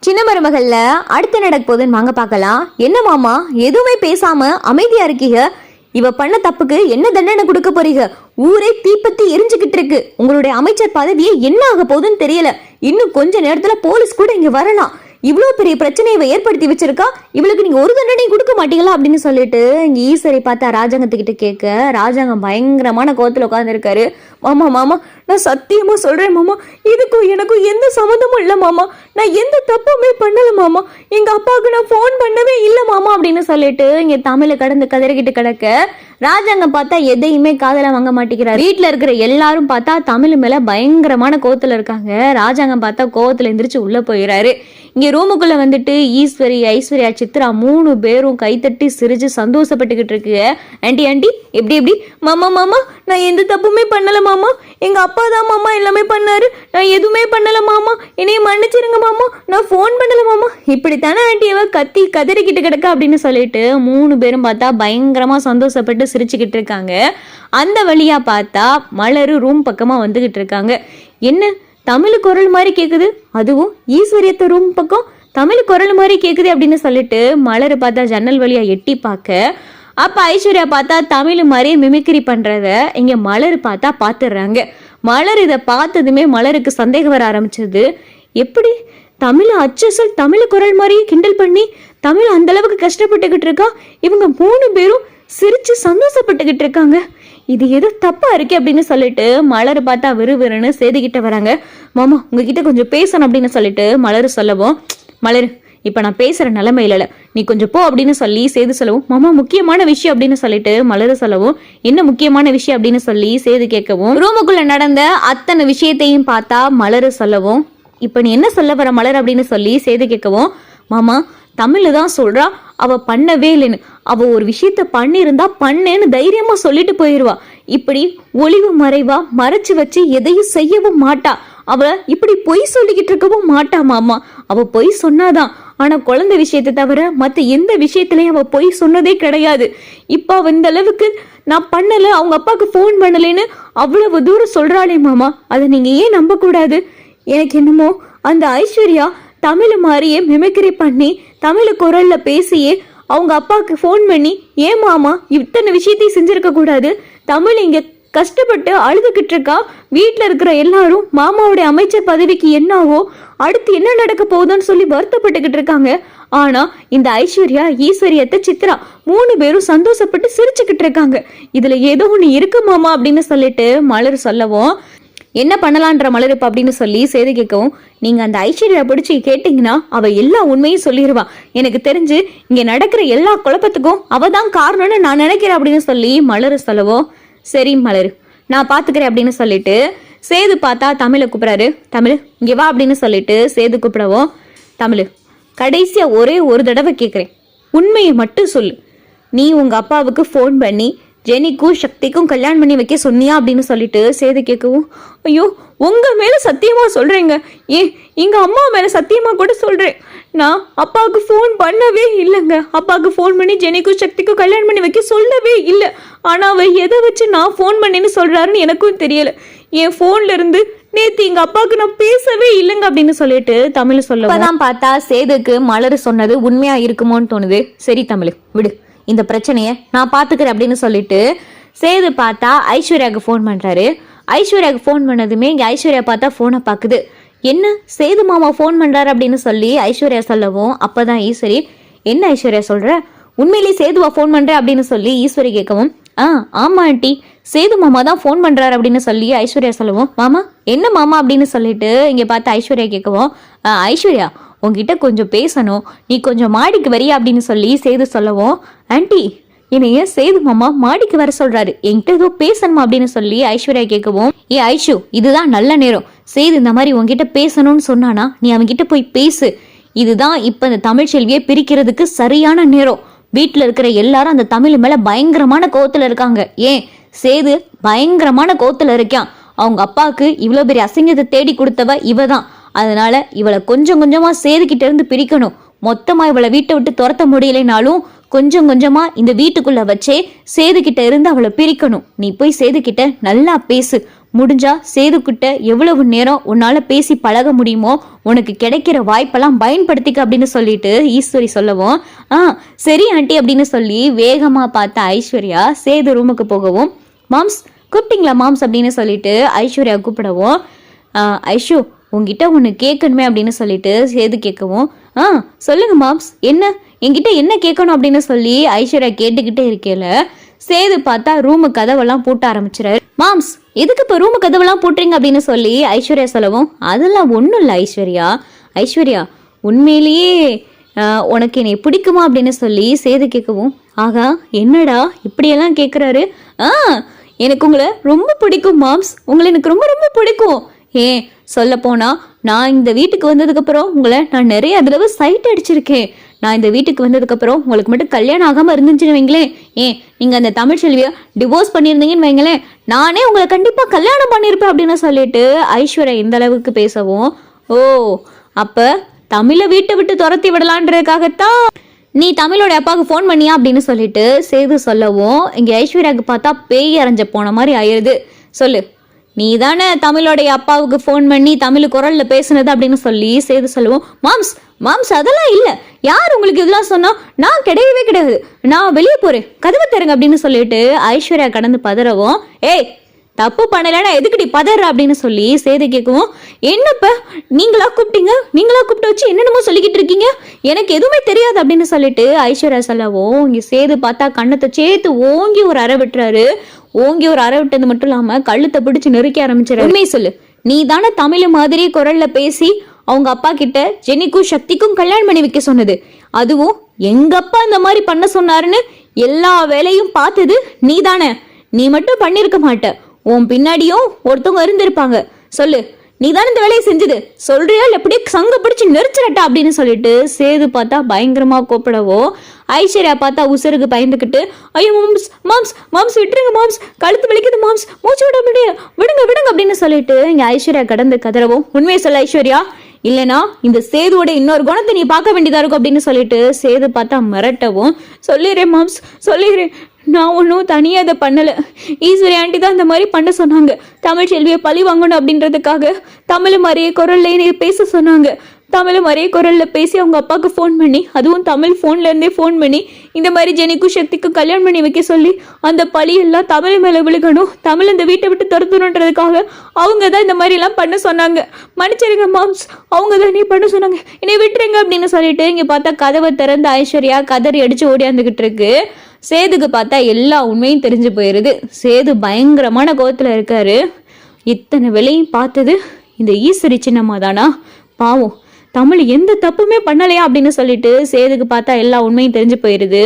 சின்ன மருமகள்ல அடுத்து நடக்க போகுதுன்னு வாங்க பார்க்கலாம். என்ன மாமா எதுவுமே பேசாம அமைதியா இருக்கீங்க? இவ பண்ண தப்புக்கு என்ன தண்டனை கொடுக்க போறீங்க? ஊரே தீப்பத்தி எரிஞ்சுக்கிட்டு இருக்கு. உங்களுடைய அமைச்சர் பதவியே என்ன ஆக போகுதுன்னு தெரியல. இன்னும் கொஞ்ச நேரத்துல போலீஸ் கூட இங்க வரலாம். இவ்வளவு பெரிய பிரச்சனையை இவ ஏற்படுத்தி வச்சிருக்கா. இவளுக்கு நீங்க ஒரு தண்டனையும் கொடுக்க மாட்டீங்களா அப்படின்னு சொல்லிட்டு இங்க ஈஸ்வரி பார்த்தா ராஜாங்கத்துக்கிட்ட கேட்க, ராஜாங்கம் பயங்கரமான கோவத்துல உட்கார்ந்து இருக்காரு. மாமா மாமா நான் சத்தியமா சொல்றேன் மாமா, இதுக்கும் எனக்கும் எந்த சம்மந்தமும் இல்லை மாமா. நான் எந்த தப்புமே பண்ணல மாமா. எங்க அப்பாவுக்கு நான் போன் பண்ணவே இல்லை மாமா அப்படின்னு சொல்லிட்டு இங்க தமிழ கடந்து கதறிக்கிட்டு கிடக்க, ராஜாங்கம் பார்த்தா எதையுமே காதல வாங்க மாட்டேங்கிறார். வீட்டுல இருக்கிற எல்லாரும் பார்த்தா தமிழ் மேல பயங்கரமான கோவத்துல இருக்காங்க. ராஜாங்கம் பார்த்தா கோவத்துல எந்திரிச்சு உள்ள போயிடுறாரு. இங்க ரூமுக்குள்ள வந்துட்டு ஈஸ்வரி, ஐஸ்வர்யா, சித்ரா 3 பேரும் கைத்தட்டி சிரிச்சு சந்தோஷப்பட்டுக்கிட்டு இருக்கு. ஆண்டி ஆண்டி எப்படி எப்படி? மாமா மாமா நான் எந்த தப்புமே பண்ணல மாமா. எங்க அப்பா தான் மாமா எல்லாமே பண்ணாரு. நான் எதுவுமே பண்ணல மாமா. என்னைய மன்னிச்சிருங்க மாமா. நான் போன் பண்ணல மாமா. இப்படித்தானே ஆண்டியவ கத்தி கதறிக்கிட்டு கிடக்க அப்படின்னு சொல்லிட்டு 3 பேரும் பார்த்தா பயங்கரமா சந்தோஷப்பட்டு சிரிச்சுக்கிட்டு இருக்காங்க. அந்த வழியா பார்த்தா மலரு ரூம் பக்கமா வந்துகிட்டு இருக்காங்க. என்ன தமிழ் குரல் மாதிரி கேக்குது, அதுவும் ஈஸ்வரியத்த ரூம் பக்கம் தமிழ் குரல் மாதிரி கேக்குது அப்படின்னு சொல்லிட்டு மலரு பார்த்தா ஜன்னல் வழியா எட்டி பார்க்க, அப்ப ஐஸ்வர்யா பார்த்தா தமிழ் மாதிரியே மிமிக்ரி பண்றத இங்க மலர் பார்த்தா பாத்துடுறாங்க. மலர் இதை பார்த்ததுமே மலருக்கு சந்தேகம் வர ஆரம்பிச்சது. எப்படி தமிழ் அச்சசல் தமிழ் குரல் மாதிரியே கிண்டல் பண்ணி தமிழ் அந்த அளவுக்கு கஷ்டப்பட்டுக்கிட்டு இருக்கா? இவங்க 3 பேரும் சிரிச்சு சந்தோஷப்பட்டுக்கிட்டு இருக்காங்க. இது எது தப்பா இருக்கு அப்படின்னு சொல்லிட்டு மலர் பார்த்தா விறுவிறுன்னு சேதுகிட்ட வராங்க. மாமா உங்ககிட்ட கொஞ்சம் பேசணும் அப்படின்னு சொல்லிட்டு மலர் சொல்லவும், மலர் இப்ப நான் பேசுற நிலைமையில இல்ல, நீ கொஞ்சம் போ அப்படின்னு சொல்லி சேது சொல்லவும், மாமா முக்கியமான விஷயம் அப்படின்னு சொல்லிட்டு மலர் சொல்லவும், என்ன முக்கியமான விஷயம் அப்படின்னு சொல்லி சேது கேட்கவும், ரூமுக்குள்ள நடந்த அத்தனை விஷயத்தையும் பார்த்தா மலர் சொல்லவும், இப்ப நீ என்ன சொல்ல வர மலர் அப்படின்னு சொல்லி சேது கேட்கவும், மாமா தமிழ் தான் சொல்றா அவ பண்ணவே இல்லைன்னு. அவ ஒரு விஷயத்த பண்ணிருந்தா பண்ணேன்னு தைரியமா சொல்லிட்டு போயிருவா. இப்படி ஒளிவு மறைவா மறைச்சு வச்சு எதையும் செய்யவும் மாட்டா. அவ இப்படி பொய் சொல்லிக்கிட்டு இருக்கவும் மாட்டா மாமா. அவ பொய் சொன்னாதான், ஆனா குழந்தை விஷயத்தை தவிர மத்த எந்த விஷயத்திலயும் அவ பொய் சொன்னதே கிடையாது. இப்ப அவ இந்த அளவுக்கு நான் பண்ணல, அவங்க அப்பாவுக்கு போன் பண்ணலைன்னு அவ்வளவு தூரம் சொல்றாளே மாமா, அதை நீங்க ஏன் நம்ப கூடாது? எனக்கு என்னமோ அந்த ஐஸ்வர்யா தமிழ் மாதிரியே மிமிக்ரி பண்ணி தமிழ் குரல்ல பேசியே அவங்க அப்பாவுக்கு ஃபோன் பண்ணி, ஏன் மாமா இத்தனை விஷயத்தையும் செஞ்சிருக்க கூடாது? தமிழ் இங்க கஷ்டப்பட்டு அழுதுகிட்டு இருக்கா. வீட்டுல இருக்கிற எல்லாரும் மாமாவுடைய அமைச்சர் பதவிக்கு என்னாவோ, அடுத்து என்ன நடக்க போகுதுன்னு சொல்லி வருத்தப்பட்டுக்கிட்டு இருக்காங்க. ஆனா இந்த ஐஸ்வர்யா, ஈஸ்வரியத்தை, சித்ரா 3 பேரும் சந்தோஷப்பட்டு சிரிச்சுக்கிட்டு இருக்காங்க. இதுல ஏதோ ஒண்ணு இருக்கு மாமா அப்படின்னு சொல்லிட்டு மலர் சொல்லவும், என்ன பண்ணலான்ற மலருப்பு அப்படின்னு சொல்லி சேது கேட்கவும், நீங்க அந்த ஐஸ்வர்யா பிடிச்சி கேட்டீங்கன்னா அவ எல்லா உண்மையும் சொல்லிடுவா. எனக்கு தெரிஞ்சு இங்க நடக்கிற எல்லா குழப்பத்துக்கும் அவ தான் காரணம்னு நான் நினைக்கிறேன் அப்படின்னு சொல்லி மலரு சொல்லவும், சரி மலரு நான் பாத்துக்கிறேன் அப்படின்னு சொல்லிட்டு சேது பார்த்தா தமிழை கூப்பிடாரு. தமிழ் இங்க வா அப்படின்னு சொல்லிட்டு சேது கூப்பிடவும், தமிழ் கடைசியா ஒரே ஒரு தடவை கேட்குறேன், உண்மையை மட்டும் சொல்லு. நீ உங்க அப்பாவுக்கு ஃபோன் பண்ணி ஜெனிக்கும் சக்திக்கும் கல்யாணம் பண்ணி வைக்க சொன்னியா அப்படின்னு சொல்லிட்டு சேது கேட்கவும், ஐயோ உங்க மேல சத்தியமா சொல்றேங்க, எங்க அம்மா மேல சத்தியமா கூட சொல்றேன், நான் அப்பாவுக்கு ஃபோன் பண்ணவே இல்லைங்க. அப்பாவுக்கு ஃபோன் பண்ணி ஜெனிக்கும் சக்திக்கும் கல்யாணம் பண்ணி வைக்க சொல்லவே இல்லை. ஆனா அவ எதை வச்சு நான் ஃபோன் பண்ணேன்னு சொல்றாருன்னு எனக்கும் தெரியல. என் போன்ல இருந்து நேத்து எங்க அப்பாவுக்கு நான் பேசவே இல்லைங்க அப்படின்னு சொல்லிட்டு தமிழ் சொல்லதான் பார்த்தா சேதுக்கு மலர் சொன்னது உண்மையா இருக்குமோன்னு தோணுது. சரி தமிழ் விடு, இந்த பிரச்சனையை நான் பாத்துக்கிறேன் அப்படின்னு சொல்லிட்டு சேது பார்த்தா ஐஸ்வர்யாவுக்கு ஃபோன் பண்றாரு. ஐஸ்வர்யாவுக்கு ஃபோன் பண்ணதுமே இங்க ஐஸ்வர்யா பார்த்தா போனை பாக்குது. என்ன சேது மாமா ஃபோன் பண்றாரு அப்படின்னு சொல்லி ஐஸ்வர்யா சொல்லவும், அப்பதான் ஈஸ்வரி, என்ன ஐஸ்வர்யா சொல்ற, உண்மையிலேயே சேதுவா ஃபோன் பண்ற அப்படின்னு சொல்லி ஈஸ்வரி கேட்கவும், ஆமா ஆண்டி சேது மாமா தான் ஃபோன் பண்றாரு அப்படின்னு சொல்லி ஐஸ்வர்யா சொல்லவும், மாமா என்ன மாமா அப்படின்னு சொல்லிட்டு இங்க பார்த்து ஐஸ்வர்யா கேட்கவும், ஐஸ்வர்யா உங்ககிட்ட கொஞ்சம் பேசணும், நீ கொஞ்சம் மாடிக்கு வரியா அப்படின்னு சொல்லி சேது சொல்லவும், ஆண்டி என்னைய சேது மாமா மாடிக்கு வர சொல்றாரு, என்கிட்ட ஏதோ பேசணுமா அப்படின்னு சொல்லி ஐஸ்வர்யா கேட்கவும், ஐஷு இதுதான் நல்ல நேரம், சேது இந்த மாதிரி உங்ககிட்ட பேசணும்னு சொன்னானா நீ அவன்கிட்ட போய் பேசு. இதுதான் இப்ப இந்த தமிழ் செல்வியை பிரிக்கிறதுக்கு சரியான நேரம். வீட்டுல இருக்கிற எல்லாரும் அந்த தமிழ் மேல பயங்கரமான கோவத்துல இருக்காங்க. ஏன் சேது பயங்கரமான கோவத்துல இருக்கான். அவங்க அப்பாவுக்கு இவ்வளவு பெரிய அசிங்கத்தை தேடி கொடுத்தவ இவ தான். அதனால இவளை கொஞ்சம் கொஞ்சமா சேதுகிட்ட இருந்து பிரிக்கணும். மொத்தமா இவளை வீட்டை விட்டு துரத்த முடியலைனாலும் கொஞ்சம் கொஞ்சமா இந்த வீட்டுக்குள்ள வச்சே சேதுகிட்ட இருந்து அவளை பிரிக்கணும். நீ போய் சேதுகிட்ட நல்லா பேசு, முடிஞ்சா சேதுக்கிட்ட எவ்வளவு நேரம் உன்னால பேசி பழக முடியுமோ உனக்கு கிடைக்கிற வாய்ப்பெல்லாம் பயன்படுத்திக்க அப்படின்னு சொல்லிட்டு ஈஸ்வரி சொல்லவும் சரி ஆண்டி அப்படின்னு சொல்லி வேகமா பார்த்த ஐஸ்வர்யா சேது ரூமுக்கு போகவும் மாம்ஸ் கூப்பிட்டீங்களா மாம்ஸ் அப்படின்னு சொல்லிட்டு ஐஸ்வர்யா கூப்பிடவும் ஐஷு உங்ககிட்ட ஒன்று கேட்கணுமே அப்படின்னு சொல்லிட்டு சேது கேட்கவும் சொல்லுங்க மாம்ஸ் என்ன என்கிட்ட என்ன கேட்கணும் அப்படின்னு சொல்லி ஐஸ்வர்யா கேட்டுக்கிட்டே இருக்கேல சேது பார்த்தா ரூமு கதவெல்லாம் பூட்ட ஆரம்பிச்சிடாரு. மாம்ஸ் எதுக்கு இப்போ ரூமு கதவெல்லாம் பூட்டுறீங்க அப்படின்னு சொல்லி ஐஸ்வர்யா சொல்லவும் அதெல்லாம் ஒன்றும் இல்லை ஐஸ்வர்யா உண்மையிலேயே உனக்கு என்னை பிடிக்குமா அப்படின்னு சொல்லி சேது கேட்கவும் ஆகா என்னடா இப்படியெல்லாம் கேட்குறாரு. எனக்கு உங்களை ரொம்ப பிடிக்கும் மாம்ஸ், உங்களை எனக்கு ரொம்ப ரொம்ப பிடிக்கும். ஏன் சொல்ல போனா நான் இந்த வீட்டுக்கு வந்ததுக்கப்புறம் உங்களை நான் நிறைய தடவை சைட் அடிச்சிருக்கேன். நான் இந்த வீட்டுக்கு வந்ததுக்கப்புறம் உங்களுக்கு மட்டும் கல்யாணம் ஆகாமல் இருந்துச்சுன்னு வைங்களேன், நீங்கள் அந்த தமிழ் செல்வியை டிவோர்ஸ் பண்ணியிருந்தீங்கன்னு வைங்களேன், நானே உங்களை கண்டிப்பாக கல்யாணம் பண்ணியிருப்பேன் அப்படின்னு சொல்லிட்டு ஐஸ்வர்யா இந்த அளவுக்கு பேசவும் அப்போ தமிழை வீட்டை விட்டு துரத்தி விடலான்றதுக்காகத்தான் நீ தமிழோட அப்பாவுக்கு ஃபோன் பண்ணியா அப்படின்னு சொல்லிட்டு சேது சொல்லவும் இங்கே ஐஸ்வர்யாவுக்கு பார்த்தா பேய் அரைஞ்ச போன மாதிரி ஆயிடுது. சொல்லு, நீ தானே தமிழோடைய அப்பாவுக்கு ஃபோன் பண்ணி தமிழ் குரல்ல பேசுனது அப்படின்னு சொல்லி சேது சொல்லுவோம். மாம்ஸ் அதெல்லாம் இல்லை, யார் உங்களுக்கு இதெல்லாம் சொன்னா? நான் கிடையவே கிடையாது, நான் வெளியே போறேன், கதவை தருங்க அப்படின்னு சொல்லிட்டு ஐஸ்வர்யா கடந்து பதறவும் தப்பு பண்ணலைன்னா எதுக்குடி பதற அப்படின்னு சொல்லி சேது கேட்கவும் என்னப்ப நீங்களா கூப்பிட்டு வச்சு என்னென்னமோ சொல்லிக்கிட்டு இருக்கீங்க, எனக்கு எதுவுமே தெரியாது அப்படின்னு சொல்லிட்டு ஐஸ்வர்யா சொல்லவும் இங்கே சேது பார்த்தா கண்ணத்தை சேர்த்து ஓங்கி ஒரு அறை விட்டுறாரு. ஓங்கி ஒரு அறை விட்டது மட்டும் இல்லாம கழுத்தை பிடிச்சு நெருக்க ஆரம்பிச்சிரு. உண்மை சொல்லு, நீ தானே தமிழ் மாதிரி குரல்ல பேசி அவங்க அப்பா கிட்ட ஜெனிக்கும் சக்திக்கும் கல்யாணம் பண்ணி வைக்க சொன்னது, அதுவும் எங்க அப்பா இந்த மாதிரி பண்ண சொன்னாருன்னு எல்லா வேலையும் பார்த்தது நீ தானே. நீ மட்டும் பண்ணிருக்க மாட்ட, உன் பின்னாடியும் ஒருத்தவங்க இருந்திருப்பாங்க. சொல்லு, நீ தானே இந்த வேலையை செஞ்சது, சொல்றியா இல்லை எப்படியே சங்க பிடிச்சி நெரிச்சிடட்டா அப்படின்னு சொல்லிட்டு சேது பார்த்தா பயங்கரமா கூப்பிடவோ ஐஸ்வர்யா பார்த்தா உசுருக்கு பயந்துக்கிட்டு ஐயோ மாம்ஸ் விட்டுருங்க மாம்ஸ், கழுத்து வலிக்குது மாம்ஸ், மூச்சு விட முடியாது, விடுங்க அப்படின்னு சொல்லிட்டு இங்க ஐஸ்வர்யா கடந்து கதறவும் உண்மையை சொல்ல ஐஸ்வர்யா, இல்லைனா இந்த சேதுவோட இன்னொரு குணத்தை நீ பார்க்க வேண்டியதா இருக்கும் அப்படின்னு சொல்லிட்டு சேது பார்த்தா மிரட்டவும் சொல்லிடுறேன் மாம்ஸ், சொல்லிடுறேன், நான் ஒன்றும் தனியாக அதை பண்ணலை, ஈஸ்வரி ஆண்டி தான் இந்த மாதிரி பண்ண சொன்னாங்க, தமிழ் செல்வியை பழி வாங்கணும் அப்படின்றதுக்காக தமிழ் மாதிரியே குரல்ல பேச சொன்னாங்க, தமிழ் மாதிரியே குரலில் பேசி அவங்க அப்பாவுக்கு ஃபோன் பண்ணி, அதுவும் தமிழ் ஃபோன்லேருந்தே ஃபோன் பண்ணி இந்த மாதிரி ஜெனிக்கும் சக்திக்கும் கல்யாணம் பண்ணி வைக்க சொல்லி அந்த பழியெல்லாம் தமிழ் மேலே விழுகணும், தமிழ் இந்த வீட்டை விட்டு துரத்தணுன்றதுக்காக அவங்க தான் இந்த மாதிரிலாம் பண்ண சொன்னாங்க, மன்னிச்சிருங்க மாம்ஸ், அவங்க தான் நீ பண்ண சொன்னாங்க, என்னை விட்டுருங்க அப்படின்னு சொல்லிட்டு இங்கே பார்த்தா கதவை திறந்து ஐஸ்வர்யா கதறி அடிச்சு ஓடியாந்துக்கிட்டு இருக்கு. சேதுக்கு பார்த்தா எல்லா உண்மையும் தெரிஞ்சு போயிடுது. சேது பயங்கரமான கோவத்தில் இருக்காரு. இத்தனை வேலையும் பார்த்தது இந்த ஈஸ்வரி சின்னம்மா தானா? பாவம், தமிழ் எந்த தப்புமே பண்ணலையா அப்படின்னு சொல்லிட்டு சேதுக்கு பார்த்தா எல்லா உண்மையும் தெரிஞ்சு போயிடுது.